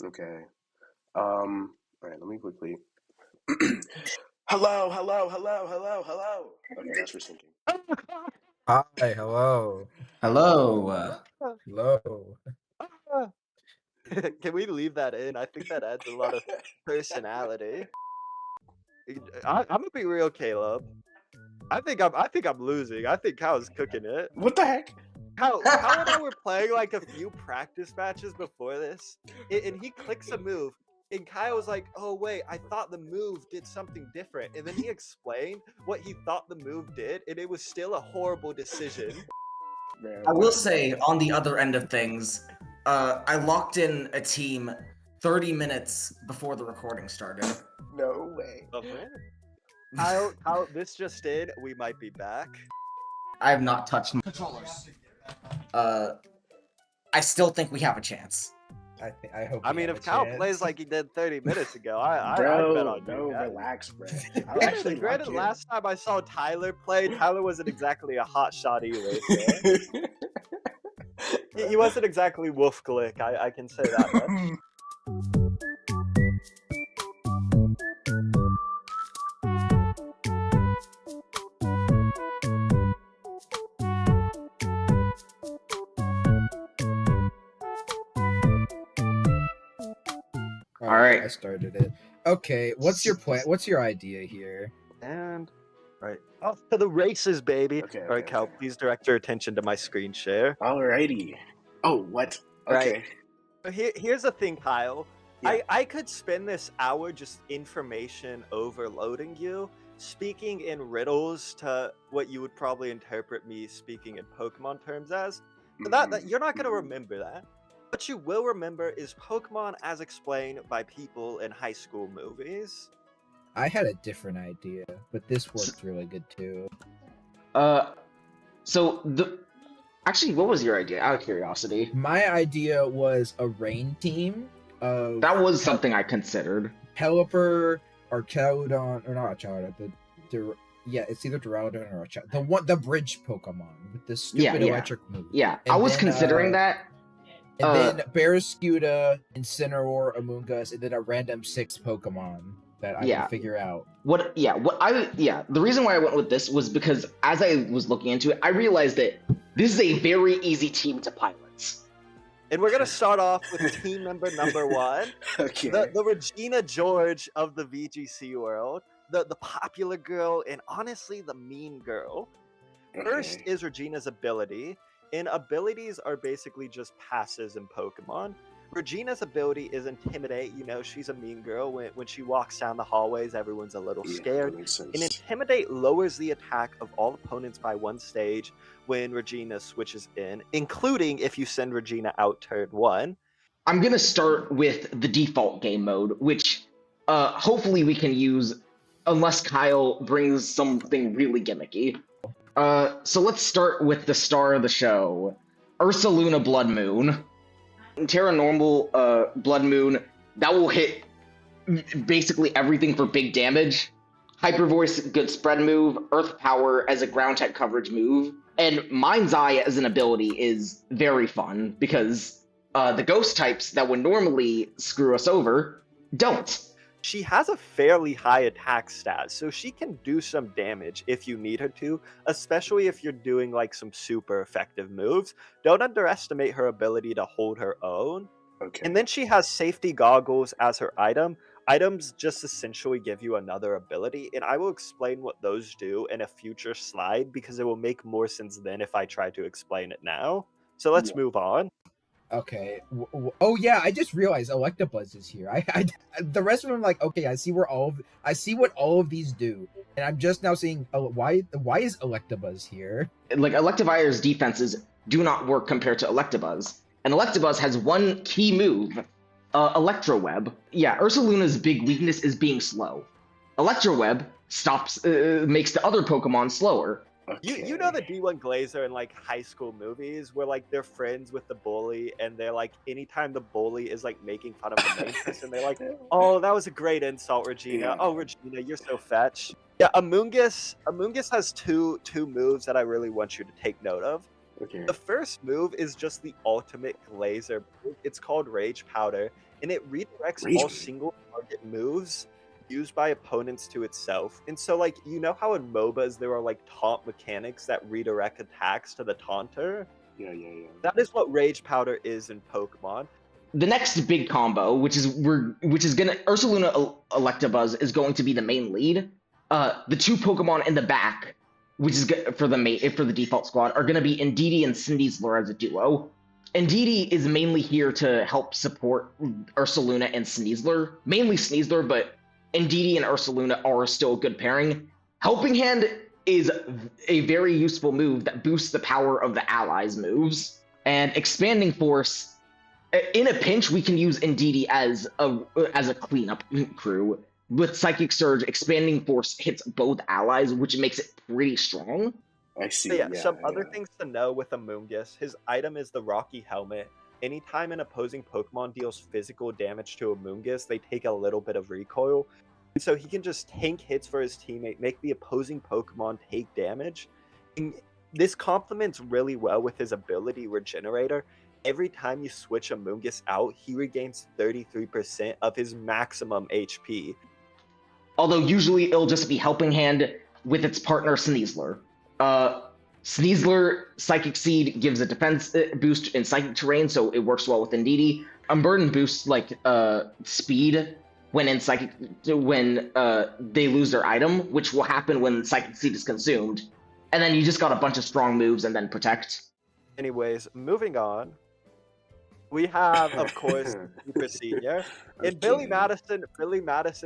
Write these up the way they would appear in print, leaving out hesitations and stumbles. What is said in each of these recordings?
Okay. All right, let me quickly. Hello, hello, hello, hello, hello. Okay, that's for syncing. Hi, hello. Hello. Hello. Can we leave that in? I think that adds a lot of personality. I'm gonna be real, Caleb. I think I'm losing. I think Kyle's cooking it. What the heck? Kyle and I were playing like a few practice matches before this, and he clicks a move, and Kyle was like, "Oh wait, I thought the move did something different," and then he explained what he thought the move did, and it was still a horrible decision. Man, I what? will say, on the other end of things, I locked in a team 30 minutes before the recording started. No way. Oh, man. Kyle, this just in, we might be back. I have not touched my controllers. I still think we have a chance. I hope. I we mean, have if a Kyle chance. plays like he did 30 minutes ago, I bet Bro, on no, you. relax, bro. I'll Granted, actually granted, lock last time I saw Tyler play, Tyler wasn't exactly a hot shot either. So. in. He wasn't exactly Wolf Glick, I can say that much. All right. I started it. Okay, what's your plan? What's your idea here? And, right, off to the races, baby. Okay, All right, okay, Cal, okay. please direct your attention to my screen share. Alrighty. Oh, what? Right. Okay. Here's the thing, Kyle. Yeah. I could spend this hour just information overloading you, speaking in riddles to what you would probably interpret me speaking in Pokemon terms as. So that you're not gonna remember that. What you will remember is Pokemon as explained by people in high school movies. I had a different idea, but this worked really good too. Actually, what was your idea? Out of curiosity. My idea was a rain team of That was something I considered. Pelipper or Chowdon, or not Chowdon, yeah, it's either Duraludon or the bridge Pokemon with the stupid Yeah. electric move. Yeah, And I was then, considering that. And then Barraskewda, Incineroar, Amoonguss, and then a random 6 Pokemon that I Yeah. would figure out. The reason why I went with this was because as I was looking into it, I realized that this is a very easy team to pilot. And we're gonna start off with team member number 1. Okay. The Regina George of the VGC world, the popular girl, and honestly the mean girl. First Okay. is Regina's ability, and abilities are basically just passes in Pokemon. Regina's ability is Intimidate. You know, she's a mean girl. When she walks down the hallways, everyone's a little Yeah, scared. that makes sense. And Intimidate lowers the attack of all opponents by 1 stage when Regina switches in, including if you send Regina out turn 1. I'm gonna start with the default game mode, which hopefully we can use unless Kyle brings something really gimmicky. So let's start with the star of the show, Ursaluna Blood Moon. Terra Normal Blood Moon, that will hit basically everything for big damage. Hyper Voice, good spread move. Earth Power as a ground type coverage move. And Mind's Eye as an ability is very fun because the ghost types that would normally screw us over don't. She has a fairly high attack stat, so she can do some damage if you need her to, especially if you're doing like some super effective moves. Don't underestimate her ability to hold her own. Okay. And then she has safety goggles as her item. Items just essentially give you another ability, and I will explain what those do in a future slide because it will make more sense then if I try to explain it now. So let's move on. Okay. Oh yeah, I just realized Electabuzz is here. The rest of them, like, okay, I see what all of these do, and I'm just now seeing why is Electabuzz here? Like Electivire's defenses do not work compared to Electabuzz, and Electabuzz has one key move, Electro Web. Yeah, Ursaluna's big weakness is being slow. Electro Web stops, makes the other Pokemon slower. Okay. You know the D1 Glazer in like high school movies where like they're friends with the bully and they're like anytime the bully is like making fun of the main person they're like, oh, that was a great insult, Regina. Yeah. Oh, Regina, you're so fetch. Yeah, Amoonguss has two moves that I really want you to take note of. Okay. The first move is just the ultimate Glazer move. It's called Rage Powder, and it redirects Rage all Powder. single target moves used by opponents to itself. And so, like, you know how in MOBAs there are like taunt mechanics that redirect attacks to the taunter? Yeah. That is what Rage Powder is in Pokemon. The next big combo, which is gonna Ursaluna Electabuzz is going to be the main lead. The two Pokemon in the back, which is for the default squad, are gonna be Indeedee and Sneasler as a duo. Indeedee is mainly here to help support Ursaluna and Sneasler, mainly Sneasler, but Indeedee and Ursaluna are still a good pairing. Helping Hand is a very useful move that boosts the power of the allies' moves, and Expanding Force. In a pinch, we can use Indeedee as a cleanup crew. With Psychic Surge, Expanding Force hits both allies, which makes it pretty strong. I see. But yeah, Yeah, some other things to know with Amoonguss. His item is the Rocky Helmet. Anytime an opposing Pokemon deals physical damage to Amoonguss, they take a little bit of recoil. And so he can just tank hits for his teammate, make the opposing Pokemon take damage. And this complements really well with his ability Regenerator. Every time you switch Amoonguss out, he regains 33% of his maximum HP. Although usually it'll just be Helping Hand with its partner Sneasler. Sneasler Psychic Seed gives a defense boost in Psychic terrain, so it works well with Indeedee. Unburden boosts like speed when in Psychic when they lose their item, which will happen when Psychic Seed is consumed. And then you just got a bunch of strong moves and then Protect. Anyways, moving on. We have, of course, Super Senior. And Billy Madison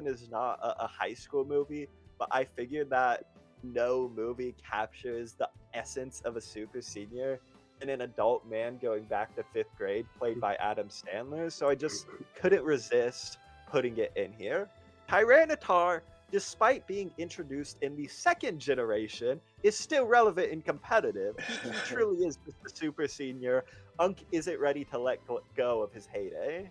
is not a high school movie, but I figured that no movie captures the essence of a Super Senior in an adult man going back to 5th grade, played by Adam Sandler, so I just couldn't resist putting it in here. Tyranitar, despite being introduced in the 2nd generation, is still relevant and competitive. He truly is just the Super Senior. Unk isn't ready to let go of his heyday.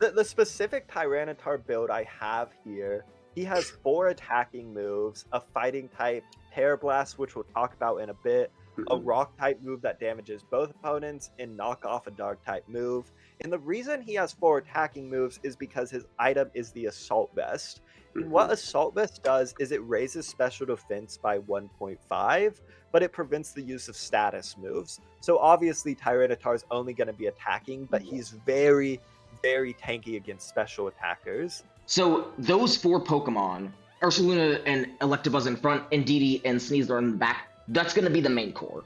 The specific Tyranitar build I have here, he has 4 attacking moves, a fighting type, Terra Blast, which we'll talk about in a bit, a rock type move that damages both opponents, and knock off a dark type move. And the reason he has 4 attacking moves is because his item is the Assault Vest. And what Assault Vest does is it raises special defense by 1.5, but it prevents the use of status moves. So obviously Tyranitar is only going to be attacking, but he's very, very tanky against special attackers. So those 4 Pokemon, Ursaluna and Electabuzz in front, Indeedee and Sneasler in the back, that's going to be the main core.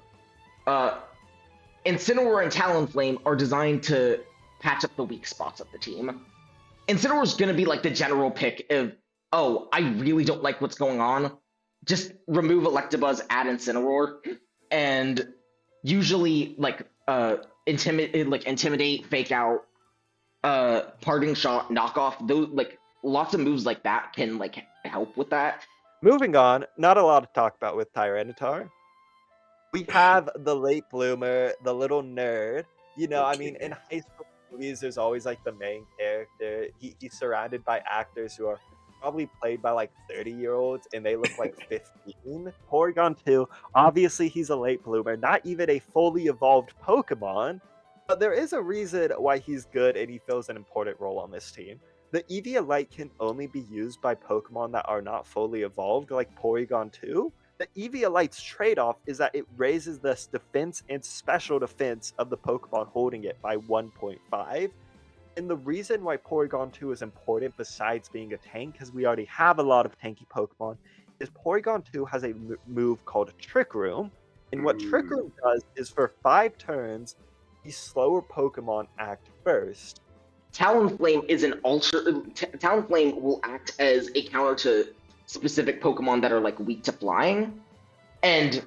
Incineroar and Talonflame are designed to patch up the weak spots of the team. Incineroar is going to be like the general pick of, oh, I really don't like what's going on. Just remove Electabuzz, add Incineroar, and usually intimidate, fake out, parting shot, knock off. Those lots of moves like that can help with that. Moving on, not a lot to talk about with Tyranitar. We have the late bloomer, the little nerd. You know, I mean, in high school movies, there's always like the main character. He's surrounded by actors who are probably played by like 30-year-olds and they look like 15. Porygon 2, obviously he's a late bloomer, not even a fully evolved Pokemon, but there is a reason why he's good and he fills an important role on this team. The Eviolite can only be used by Pokemon that are not fully evolved, like Porygon 2. The Eviolite's trade-off is that it raises the defense and special defense of the Pokemon holding it by 1.5. And the reason why Porygon 2 is important, besides being a tank, because we already have a lot of tanky Pokemon, is Porygon 2 has a move called Trick Room. And what Trick Room does is for 5 turns, the slower Pokemon act first. Talonflame is Talonflame will act as a counter to specific Pokemon that are weak to flying. And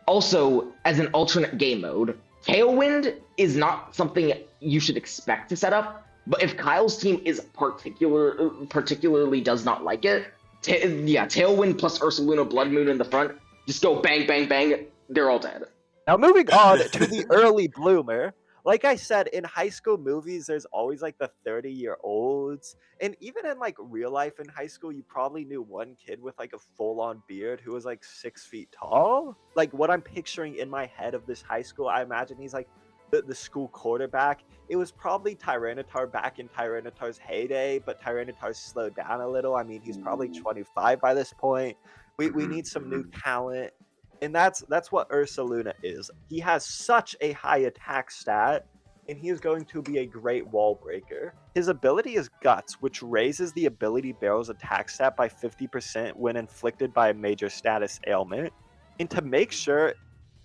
also, as an alternate game mode, Tailwind is not something you should expect to set up. But if Kyle's team is particularly does not like it, Tailwind plus Ursaluna Blood Moon in the front, just go bang, bang, bang, they're all dead. Now moving on to the early bloomer, like I said, in high school movies, there's always like the 30-year-olds. And even in like real life in high school, you probably knew one kid with like a full-on beard who was like 6 feet tall. Like what I'm picturing in my head of this high school, I imagine he's like the school quarterback. It was probably Tyranitar back in Tyranitar's heyday, but Tyranitar's slowed down a little. I mean, he's probably 25 by this point. We need some new talent. And that's what Ursaluna is. He has such a high attack stat, and he is going to be a great wall breaker. His ability is Guts, which raises the ability barrel's attack stat by 50% when inflicted by a major status ailment. And to make sure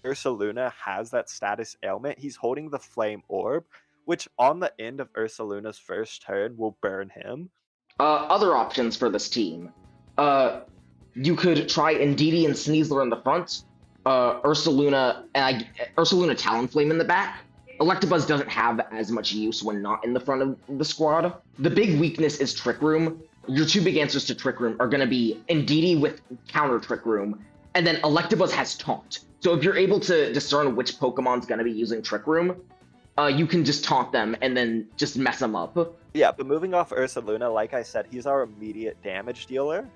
Ursaluna has that status ailment, he's holding the Flame Orb, which on the end of Ursaluna's first turn will burn him. Other options for this team. You could try Indeedee and Sneasler in the front, Ursaluna Talonflame in the back. Electabuzz doesn't have as much use when not in the front of the squad. The big weakness is Trick Room. Your two big answers to Trick Room are going to be Indeedee with counter Trick Room, and then Electabuzz has Taunt. So if you're able to discern which Pokemon's going to be using Trick Room, you can just taunt them and then just mess them up. Yeah, but moving off Ursaluna, like I said, he's our immediate damage dealer.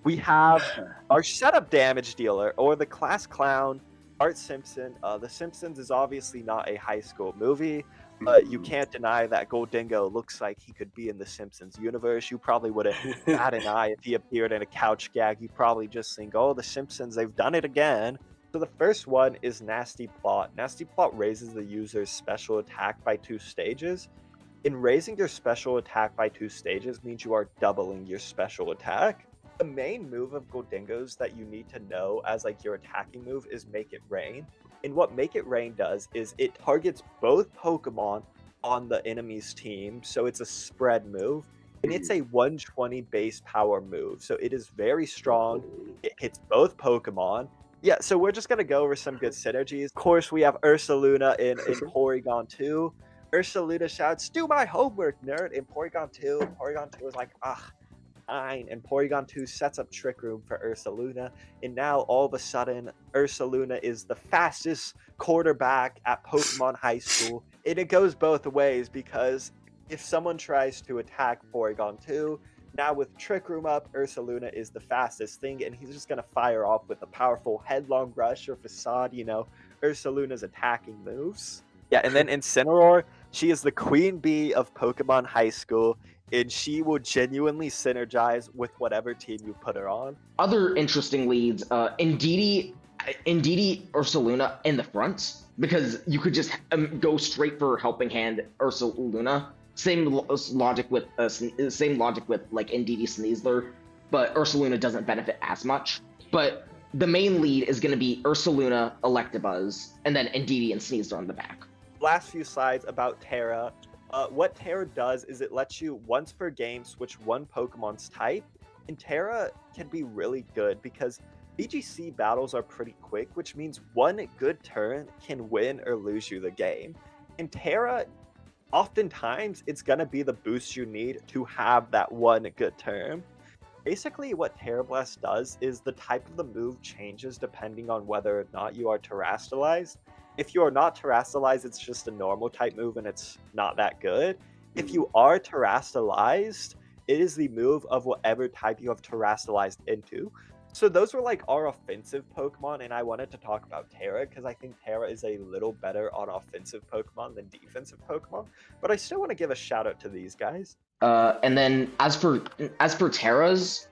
We have our setup damage dealer, or the class clown, Art Simpson. The Simpsons is obviously not a high school movie, but you can't deny that Goldingo looks like he could be in the Simpsons universe. You probably wouldn't bat an eye if he appeared in a couch gag. You probably just think, oh, the Simpsons, they've done it again. So the first one is Nasty Plot. Nasty Plot raises the user's special attack by 2 stages. In raising your special attack by 2 stages means you are doubling your special attack. The main move of Goldingo's that you need to know as like your attacking move is Make It Rain. And what Make It Rain does is it targets both Pokemon on the enemy's team, so it's a spread move. And it's a 120 base power move, so it is very strong. It hits both Pokemon. Yeah, so we're just going to go over some good synergies. Of course, we have Ursaluna in Porygon 2. Ursaluna shouts, "Do my homework, nerd!" In Porygon 2. Porygon 2 is like, and Porygon 2 sets up Trick Room for Ursaluna, and now all of a sudden Ursaluna is the fastest quarterback at Pokemon High School. And it goes both ways, because if someone tries to attack Porygon 2, now with Trick Room up, Ursaluna is the fastest thing, and he's just going to fire off with a powerful Headlong Rush or Facade, Ursaluna's attacking moves. Yeah, and then Incineroar, she is the queen bee of Pokemon High School, and she will genuinely synergize with whatever team you put her on. Other interesting leads, Indeedee, Ursaluna in the front, because you could just go straight for Helping Hand Ursaluna. Same logic with like Indeedee Sneasler, but Ursaluna doesn't benefit as much. But the main lead is going to be Ursaluna, Electabuzz, and then Indeedee and Sneasler on the back. Last few slides about Terra. What Terra does is it lets you once per game switch one Pokemon's type, and Terra can be really good because VGC battles are pretty quick, which means one good turn can win or lose you the game. And Terra, oftentimes, it's going to be the boost you need to have that one good turn. Basically, what Terra Blast does is the type of the move changes depending on whether or not you are terastallized. If you are not terastallized, it's just a normal type move and it's not that good. If you are terastallized, it is the move of whatever type you have terastallized into. So those were like our offensive Pokemon, and I wanted to talk about Terra because I think Terra is a little better on offensive Pokemon than defensive Pokemon. But I still want to give a shout out to these guys. And then as for Terras,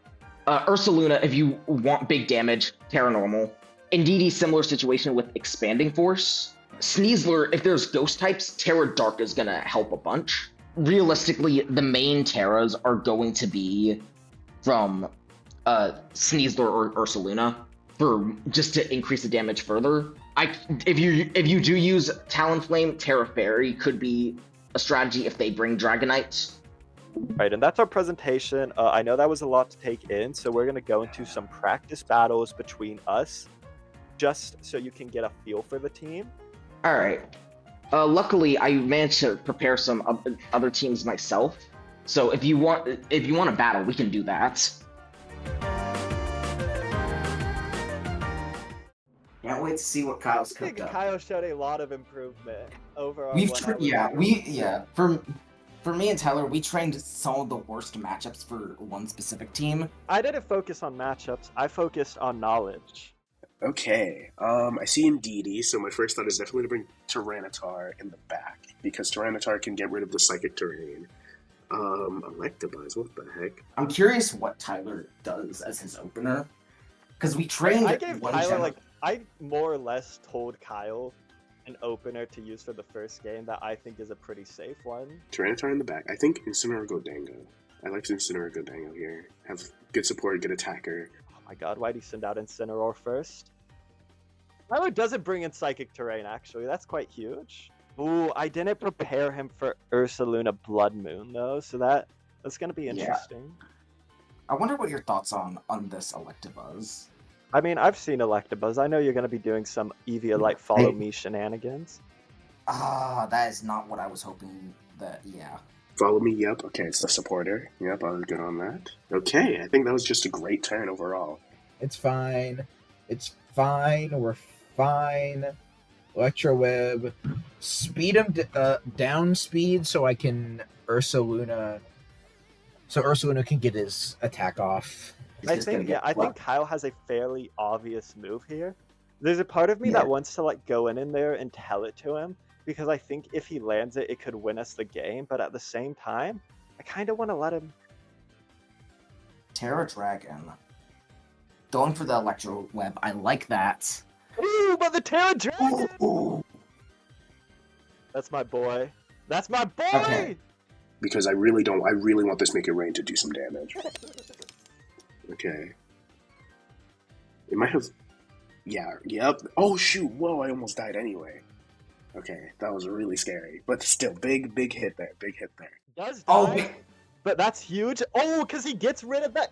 Ursaluna, if you want big damage, Terra normal. Indeedee, similar situation with Expanding Force. Sneasler, if there's ghost types, Terra Dark is gonna help a bunch. Realistically, the main Terras are going to be from Sneasler or Ursaluna for just to increase the damage further. If you do use Talonflame, Terra Fairy could be a strategy if they bring Dragonite. Right, and that's our presentation. I know that was a lot to take in, so we're going to go into some practice battles between us, just so you can get a feel for the team. All right. Luckily, I managed to prepare some other teams myself. So if you want a battle, we can do that. Yeah, can't wait to see what Kyle's I think cooked up. Kyle showed a lot of improvement over on We've when tra- I was yeah, younger. we yeah. For me and Tyler, we trained some of the worst matchups for one specific team. I didn't focus on matchups. I focused on knowledge. Okay. I see Indeedee, so my first thought is definitely to bring Tyranitar in the back because Tyranitar can get rid of the psychic terrain. Electabuzz, what the heck? I'm curious what Tyler does as his opener, because we trained I gave one Tyler gen- I more or less told Kyle an opener to use for the first game that I think is a pretty safe one. Tyranitar in the back. I think Incineroar Godango. I like Incineroar Godango here. Have good support, good attacker. Oh my god, why'd he send out Incineroar first? Tyler doesn't bring in Psychic Terrain, actually. That's quite huge. Ooh, I didn't prepare him for Ursaluna Blood Moon, though, so that's gonna be interesting. I wonder what your thoughts on this Electabuzz. I mean, I've seen Electabuzz. I know you're gonna be doing some Eviolite Follow Me shenanigans. That is not what I was hoping that, yeah. Follow me, yep. Okay, it's the supporter. Yep, I was good on that. Okay, I think that was just a great turn overall. It's fine. It's fine. We're fine. Electro Web. Speed him down speed so I can Ursaluna. So Ursaluna can get his attack off. He's I just gonna think, get I think plucked. Kyle has a fairly obvious move here. There's a part of me Yeah. that wants to like go in there and tell it to him because I think if he lands it, it could win us the game. But at the same time, I kind of want to let him. Terra Dragon. Going for the Electro Web. I like that. Ooh, but the Terra Dragon! Ooh. That's my boy. That's my boy! Okay. Because I really want this Make It Rain to do some damage. Okay. It might have... Yeah, yep. Oh, shoot. Whoa, I almost died anyway. Okay, that was really scary. But still, big hit there. Big hit there. Does die, Oh, wait. but that's huge. Oh, because he gets rid of that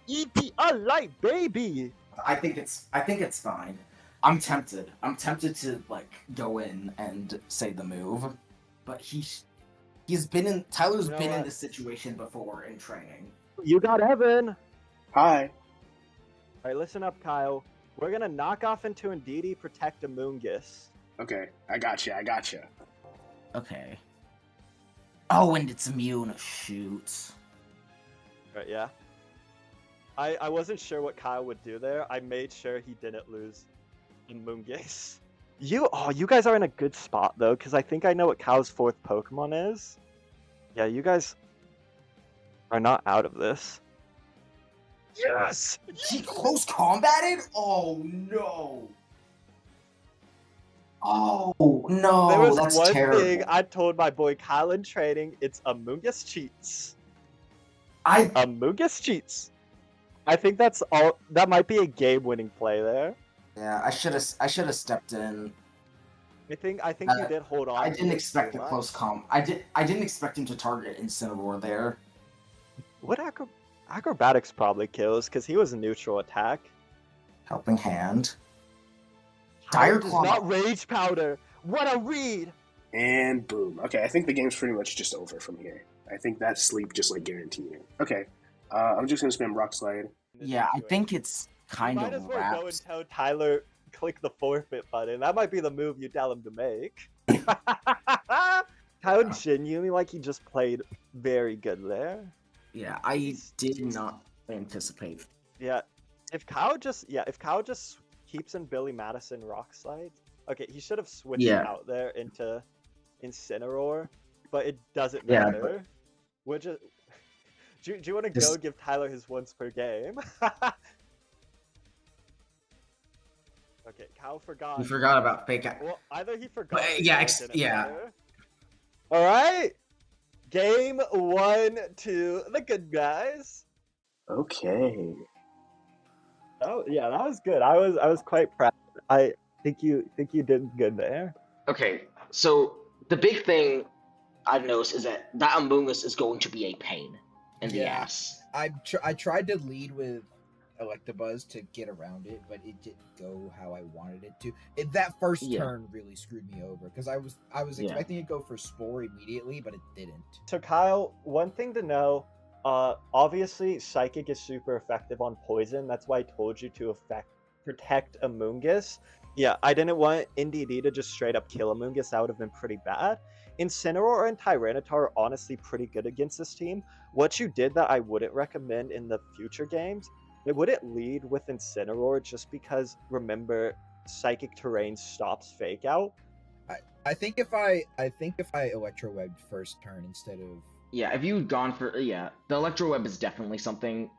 Light, baby! I think it's fine. I'm tempted. I'm tempted to like go in and say the move, but Tyler's You know been in what? this situation before in training. You got Evan! Hi. Alright, listen up, Kyle. We're gonna knock off into Indeedee, protect Amoonguss. Okay, I gotcha. Okay. Oh, and it's immune. Shoot. Right, yeah. I wasn't sure what Kyle would do there. I made sure he didn't lose in Moongaze. You guys are in a good spot though, because I think I know what Kyle's fourth Pokemon is. Yeah, you guys are not out of this. Yes! He close combated? Oh no. Oh There no, was that's one terrible. thing I told my boy Kyle in training, it's Amoonguss cheats. I Amoonguss cheats. I think that's all. That might be a game-winning play there. yeah, I should have stepped in. I think you did hold on. I to didn't it expect too the much. close comp. I didn't expect him to target Incineroar there. What acrobatics probably kills because he was a neutral attack. Helping hand. Tyler Dire does Claw. not rage powder. What a read! And boom. Okay, I think the game's pretty much just over from here. I think that sleep just like guaranteed it. Okay, I'm just gonna spam Rock Slide. Yeah, I think it's kind Might of as well go and wrapped. tell Tyler click the forfeit button. That might be the move you tell him to make. Tyler genuinely like he just played very good there. Yeah, I did not anticipate. Yeah, if Kyle just keeps in Billy Madison Rock Slide. Okay, he should have switched Yeah. out there into Incineroar, but it doesn't Yeah, matter. We're just. Do you want to go Just- give Tyler his once per game? Okay, Kyle forgot. We forgot about fake. Well, either he forgot. But, or yeah, it didn't yeah. matter. All right. Game 1 to the good guys. Okay. Oh yeah, that was good. I was quite proud. I think you did good there. Okay, so the big thing I've noticed is that Amoonguss is going to be a pain in the Yeah. ass. I tried to lead with Electabuzz to get around it, but it didn't go how I wanted it to. That first Yeah. turn really screwed me over because I was Yeah. expecting it to go for Spore immediately, but it didn't. So Kyle, one thing to know, obviously Psychic is super effective on poison. That's why I told you to protect Amoonguss. Yeah, I didn't want NDD to just straight up kill Amoonguss. That would have been pretty bad. Incineroar and Tyranitar are honestly pretty good against this team. What you did that I wouldn't recommend in the future games, it wouldn't lead with Incineroar just because, remember, Psychic Terrain stops Fake Out. I think if I Electro Webbed first turn instead of Yeah, if you'd gone for the Electro Web is definitely something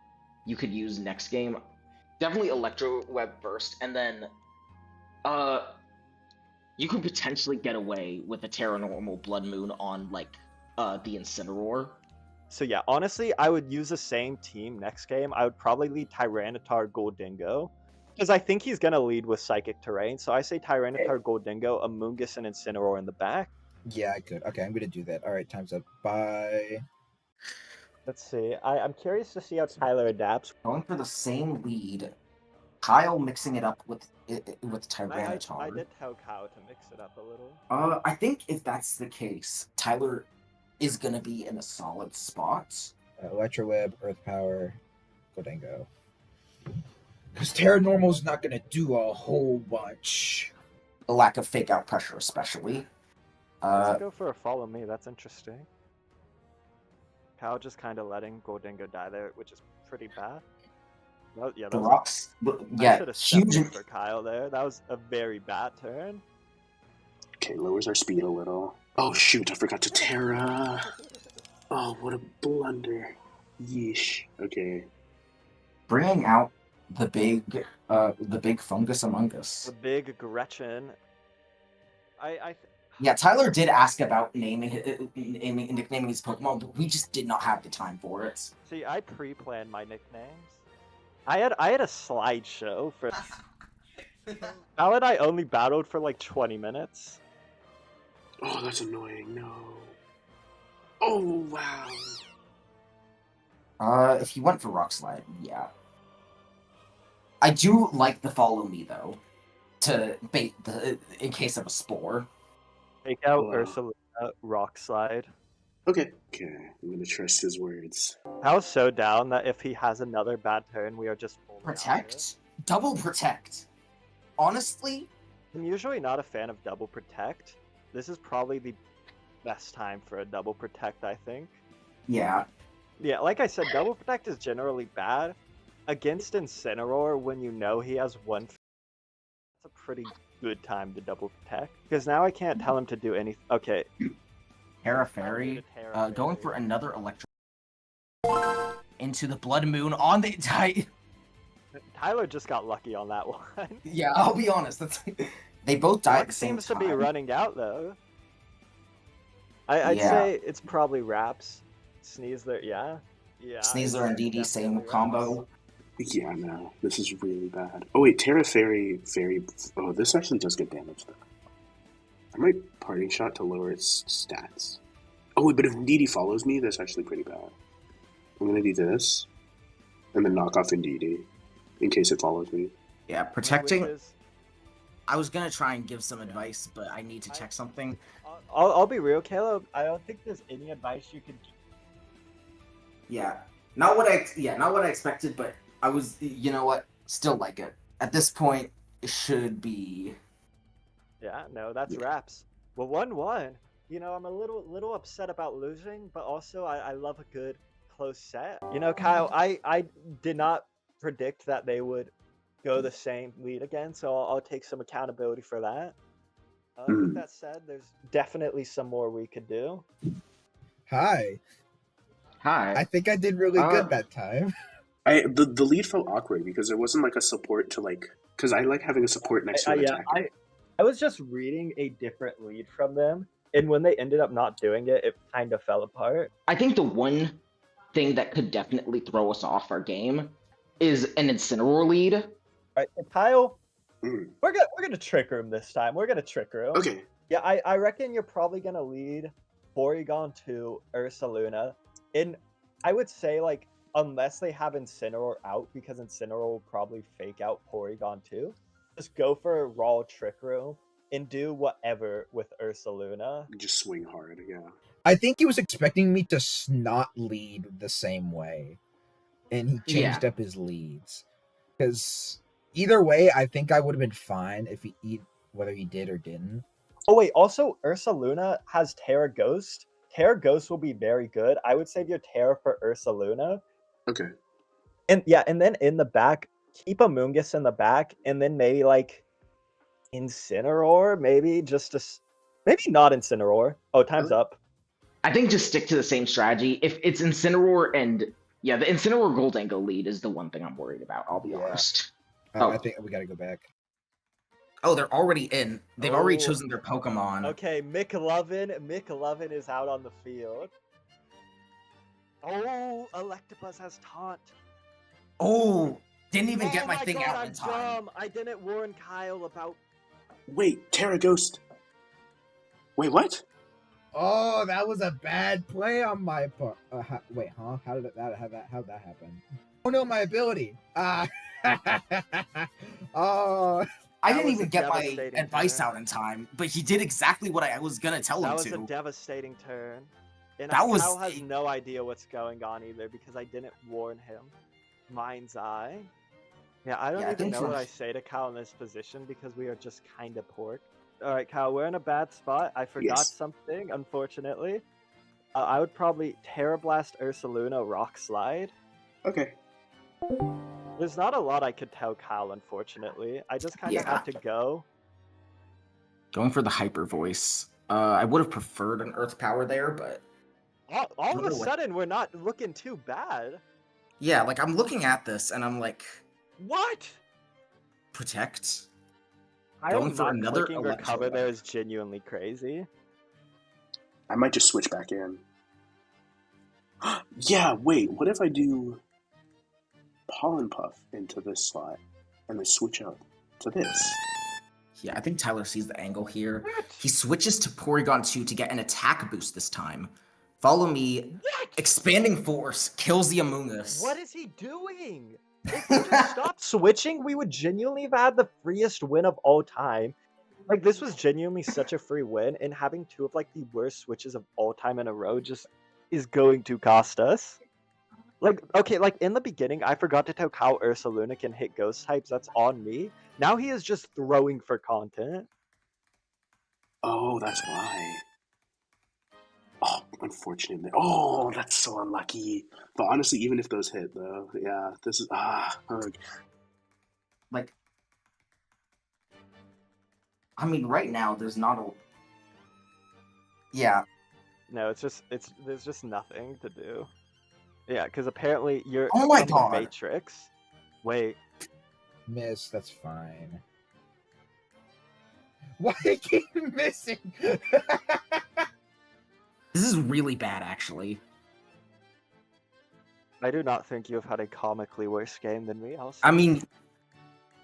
you could use next game. Definitely Electro Web first, and then you could potentially get away with a Terra Normal Blood Moon on like the Incineroar. So yeah, honestly, I would use the same team next game. I would probably lead Tyranitar Goldingo. Because I think he's gonna lead with Psychic Terrain. So I say Tyranitar Goldingo, Amoonguss, and Incineroar in the back. yeah, I could. Okay, I'm gonna do that. All right, time's up. Bye. Let's see. I'm curious to see how Tyler adapts. Going for the same lead, Kyle mixing it up with Tyranitar. I did tell Kyle to mix it up a little. I think if that's the case, Tyler is gonna be in a solid spot. Electro Web, Earth Power, Goldingo. Because Terra Normal's not gonna do a whole bunch. The lack of fake out pressure, especially. Let's go for a follow me. That's interesting. Kyle just kind of letting Goldingo die there, which is pretty bad. Well, yeah, The that was rocks, yeah, huge. in for Kyle there. That was a very bad turn. Okay, lowers our speed a little. Oh shoot, I forgot to Terra. Oh, what a blunder. Yeesh. Okay. Bringing out the big fungus among us. The big Gretchen. Yeah, Tyler did ask about nicknaming his Pokemon, but we just did not have the time for it. See, I pre-planned my nicknames. I had a slideshow for. Kyle and I only battled for like 20 minutes. Oh, that's annoying. No. Oh, wow. If he went for Rock Slide, yeah. I do like the follow me though, to bait in case of a spore. Take out Wow. Ursaluna, Rock Slide. Okay. Okay, I'm gonna trust his words. Kyle's so down that if he has another bad turn, we are just fully out of it. Protect? Double protect. Honestly, I'm usually not a fan of double protect. This is probably the best time for a double protect, I think. yeah. Yeah, like I said, double protect is generally bad. Against Incineroar, when you know he has one, that's a pretty good time to double protect. Because now I can't tell him to do anything. Okay. Terra Fairy, going for another Electro into the Blood Moon on the Tyler just got lucky on that one. Yeah, I'll be honest. They both died at Luck the same seems time. to be running out though. I'd Yeah. say it's probably Raps. Sneasler, yeah. Yeah. Sneasler and DD, same definitely combo. Raps. Yeah, no, this is really bad. Oh wait, Terra Fairy. Oh, this actually does get damage though. I might Parting Shot to lower its stats. Oh wait, but if Indeedee follows me, that's actually pretty bad. I'm gonna do this, and then knock off Indeedee, in case it follows me. Yeah, protecting. Which is- I was gonna try and give some advice, but I need to check something. I'll be real, Caleb. I don't think there's any advice you could. Yeah, not what I expected, but I was, you know what, still like it. At this point, it should be. Yeah, no, that's Yeah. Raps. Well, 1-1. You know, I'm a little upset about losing, but also I love a good close set. You know, Kyle, I did not predict that they would go the same lead again, so I'll take some accountability for that. With that said, there's definitely some more we could do. Hi. Hi. I think I did really good that time. The lead felt awkward because there wasn't like a support to like, because I like having a support next to an attacker. I was just reading a different lead from them, and when they ended up not doing it, it kind of fell apart. I think the one thing that could definitely throw us off our game is an Incineroar lead. Right, and Kyle, Mm. we're gonna trick room this time. We're gonna trick room. Okay. Yeah, I reckon you're probably gonna lead Porygon to Ursaluna, and I would say like unless they have Incineroar out, because Incineroar will probably fake out Porygon too. Just go for raw trick room and do whatever with Ursaluna. Just swing hard, yeah. I think he was expecting me to not lead the same way, and he changed up his leads. Because Either way, I think I would have been fine if he eat whether he did or didn't. Oh wait, also Ursa Luna has Terra Ghost. Terra Ghost will be very good. I would save your Terra for Ursa Luna. Okay. And yeah, and then in the back, keep a Moongus in the back, and then maybe like Incineroar, maybe maybe not Incineroar. Oh, time's up. I think just stick to the same strategy. If it's Incineroar and yeah, the Incineroar Goldango lead is the one thing I'm worried about. I'll be honest. I Oh. think we gotta go back. Oh, they're already in. They've already Oh. chosen their Pokemon. Okay, McLovin is out on the field. Oh, Electabuzz has taunt. Oh, didn't even get Oh my my thing God, out I'm in time. dumb. I didn't warn Kyle about. Wait, Terra Ghost. Wait, what? Oh, that was a bad play on my part. Wait, huh? How did that happen? Oh no, my ability. Oh, I That didn't was even a get my devastating advice turn. out in time, but he did exactly what I was gonna tell That him was a to. devastating turn. And That was- Kyle has no idea what's going on either because I didn't warn him. Mind's eye. Yeah, I don't Yeah, I even think know for- what I say to Kyle in this position because we are just kind of pork. Alright, Kyle, we're in a bad spot. I forgot Yes. something, unfortunately. I would probably Terra Blast Ursaluna Rock Slide. Okay. There's not a lot I could tell Kyle, unfortunately. I just kind of Yeah. had to go. Going for the hyper voice. I would have preferred an Earth Power there, but All of don't a know what- sudden, we're not looking too bad. yeah, like I'm looking at this and I'm like, What? protect. Kyle's Going for not another clicking recover there is genuinely crazy. I might just switch back in. Yeah, wait, what if I do Pollen Puff into this slot and then switch out to this? Yeah, I think Tyler sees the angle here. He switches to Porygon 2 to get an attack boost this time. Follow me. What? Expanding Force kills the Amoonguss. What is he doing? If we just stopped switching, we would genuinely have had the freest win of all time. Like, this was genuinely such a free win, and having two of, like, the worst switches of all time in a row just is going to cost us. Like, okay, like, in the beginning, I forgot to tell Kyle Ursaluna can hit ghost types. That's on me. Now he is just throwing for content. Oh, that's why. Oh, unfortunately. Oh, that's so unlucky. But honestly, even if those hit, though, yeah, this is ugh. Like, I mean, right now there's not a. Yeah, No, there's just nothing to do. Yeah, because apparently you're Oh my from the God. Matrix. Wait, miss. That's fine. Why I keep missing? this is really bad, actually. I do not think you have had a comically worse game than me. I mean,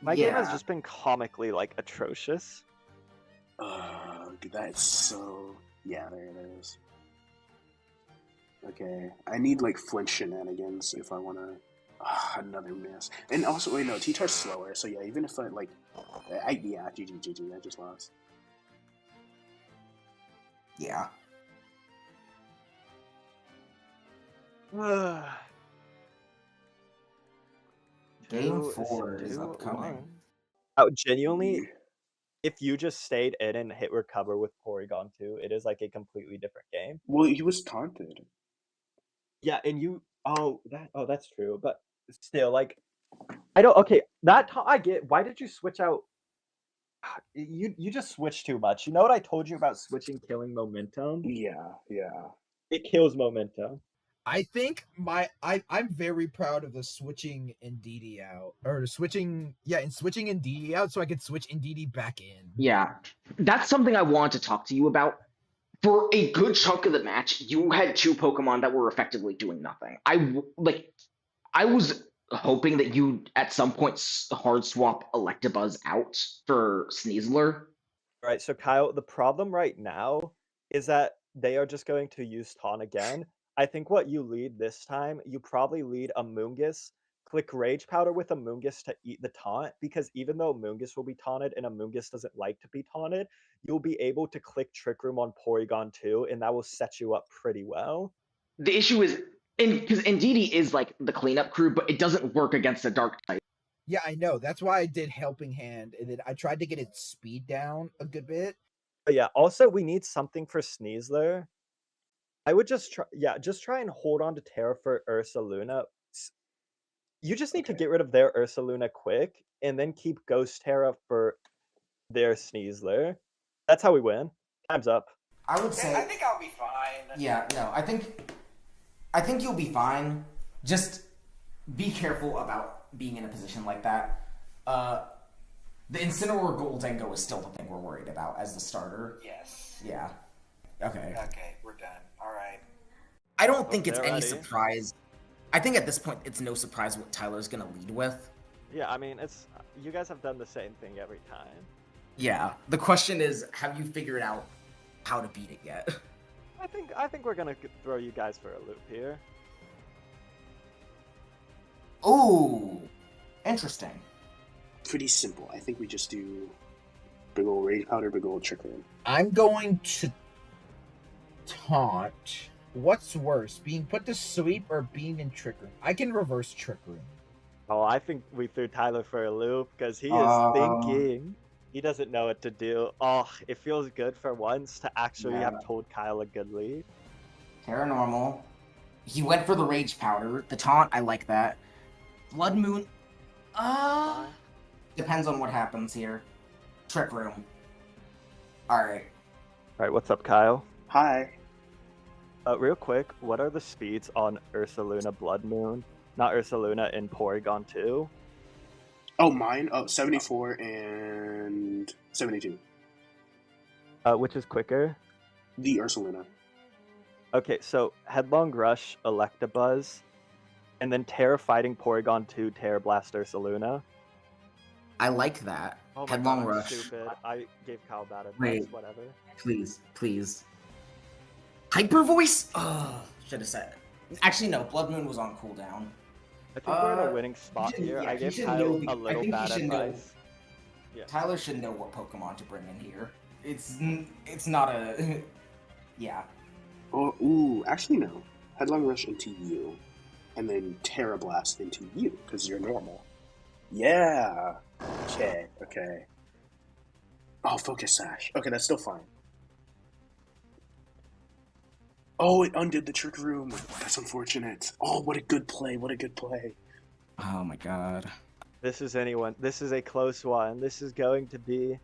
My game has yeah. just been comically like atrocious. That's so. Yeah, there it is. Okay, I need like flinch shenanigans if I want to. Another miss. And also, wait, no, T-Tar's slower, so yeah, even if I like. Yeah, GG, I just lost. Yeah. Game 4 is upcoming. Oh, genuinely, if you just stayed in and hit recover with Porygon 2, it is like a completely different game. Well, he was taunted. Yeah, and you that's true, but still, like, I don't. Okay, I get. Why did you switch out? You just switch too much. You know what I told you about switching killing momentum? Yeah. It kills momentum. I think I'm very proud of the switching Indeedee out, or switching Indeedee out so I could switch Indeedee back in. Yeah, that's something I wanted to talk to you about. For a good chunk of the match, you had two Pokemon that were effectively doing nothing. I was hoping that you at some point hard swap Electabuzz out for Sneasler. Right, so Kyle, the problem right now is that they are just going to use Taunt again. I think what you lead this time, you probably lead Amoonguss, click Rage Powder with Amoonguss to eat the taunt, because even though Amoonguss will be taunted and Amoonguss doesn't like to be taunted, you'll be able to click Trick Room on Porygon 2, and that will set you up pretty well. The issue is, because Indeedee is like the cleanup crew, but it doesn't work against a dark type. Yeah, I know. That's why I did Helping Hand, and then I tried to get its speed down a good bit. But yeah, also we need something for Sneasler. I would just try and hold on to Terra for Ursa Luna. You just need to Okay. get rid of their Ursa Luna quick, and then keep Ghost Terra for their Sneasler. That's how we win. Time's up. I would say. I think I'll be fine. Yeah, no, I think you'll be fine. Just be careful about being in a position like that. The Incineroar Goldengo is still the thing we're worried about as the starter. Yes. Yeah. Okay. Okay, we're done. All right. I don't think it's they're any ready. surprise. I think at this point it's no surprise what Tyler's gonna lead with. Yeah, I mean, it's you guys have done the same thing every time. Yeah. The question is, have you figured out how to beat it yet? I think we're gonna throw you guys for a loop here. Ooh, interesting. Pretty simple. I think we just do big ol' Rage Powder, big ol' Trick Room. I'm going to taunt. What's worse, being put to sleep or being in Trick Room? I can reverse Trick Room. Oh, I think we threw Tyler for a loop because he is thinking. He doesn't know what to do. Oh, it feels good for once to actually Yeah. have told Kyle a good lead. Paranormal. He went for the Rage Powder. The taunt, I like that. Blood Moon. Depends on what happens here. Trick Room. Alright. All right, what's up, Kyle? Hi. Real quick, what are the speeds on Ursaluna Blood Moon? Not Ursaluna in Porygon 2. Oh, mine? Oh, 74 and 72. Which is quicker? The Ursaluna. Okay, so Headlong Rush, Electabuzz, and then Terra Fighting Porygon 2, Terra Blast Ursaluna. I like that. Oh my Headlong God, I'm Rush. stupid. I gave Kyle bad advice, Wait. whatever. Please, please. Hyper Voice? Oh, should have said it. Actually, no. Blood Moon was on cooldown. I think we're in a Uh, winning spot should- here. yeah, I he gave should Kyle know- a I little think he bad should know. advice. Yeah. Tyler should know what Pokemon to bring in here. It's not a... yeah. Oh, ooh, actually no. Headlong Rush into you, and then Terra Blast into you, because you're normal. Yeah. Okay, okay. Oh, Focus Sash. Okay, that's still fine. Oh, it undid the Trick Room. That's unfortunate. Oh, what a good play. What a good play. Oh my god. This is a close one. This is going to be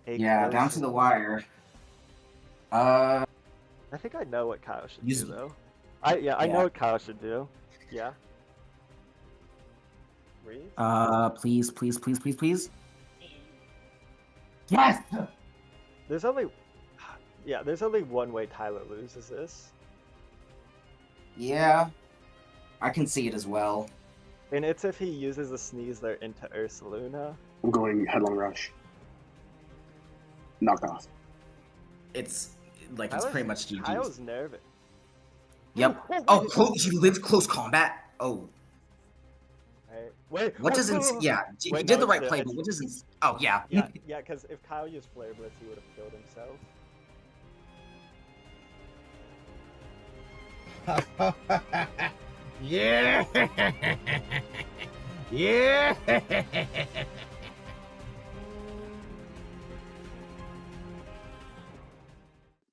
a Yeah, close down to the one. wire. I think I know what Kyle should Use- do though. I Yeah. know what Kyle should do. Yeah. Read? Please, please, please, please, please. Yes! There's only one way Tyler loses this. Yeah. I can see it as well. And it's if he uses a Sneasler into Ursaluna. I'm going Headlong Rush. Knock off. It's pretty much GG's. Kyle's nervous. Yep. Oh, he lived close combat? Oh. Wait. What doesn't... Yeah, he Wait, did no, the right it's play, the- but what doesn't... Oh, yeah. Yeah, because if Kyle used Flare Blitz, he would have killed himself. Yeah. Yeah.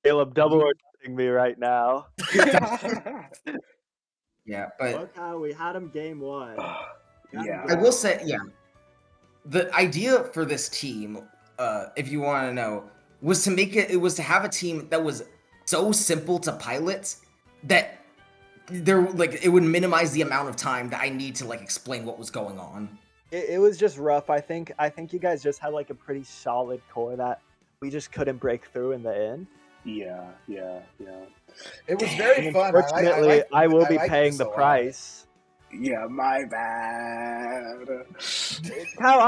Caleb, double or nothing me right now. Yeah, but... Look how we had him game one. Yeah. I will say, yeah, the idea for this team, if you want to know, was to make it was to have a team that was so simple to pilot that it would minimize the amount of time that I need to explain what was going on. It was just rough. I think you guys just had a pretty solid core that we just couldn't break through in the end. Yeah. It was very And fun. unfortunately, I will be like paying this the a lot. price. Yeah, my bad. Kyle,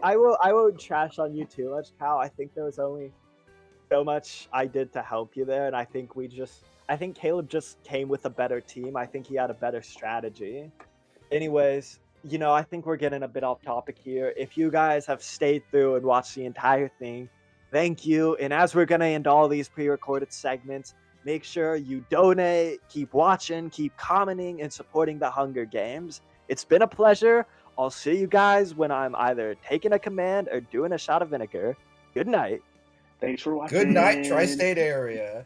I will trash on you too much, Kyle. I think there was only so much I did to help you there, and I think Caleb just came with a better team. I think he had a better strategy. Anyways, I think we're getting a bit off topic here. If you guys have stayed through and watched the entire thing, thank you. And as we're gonna end all these pre-recorded segments, make sure you donate, keep watching, keep commenting, and supporting the Hunger Games. It's been a pleasure. I'll see you guys when I'm either taking a command or doing a shot of vinegar. Good night. Thanks for watching. Good night, tri-state area.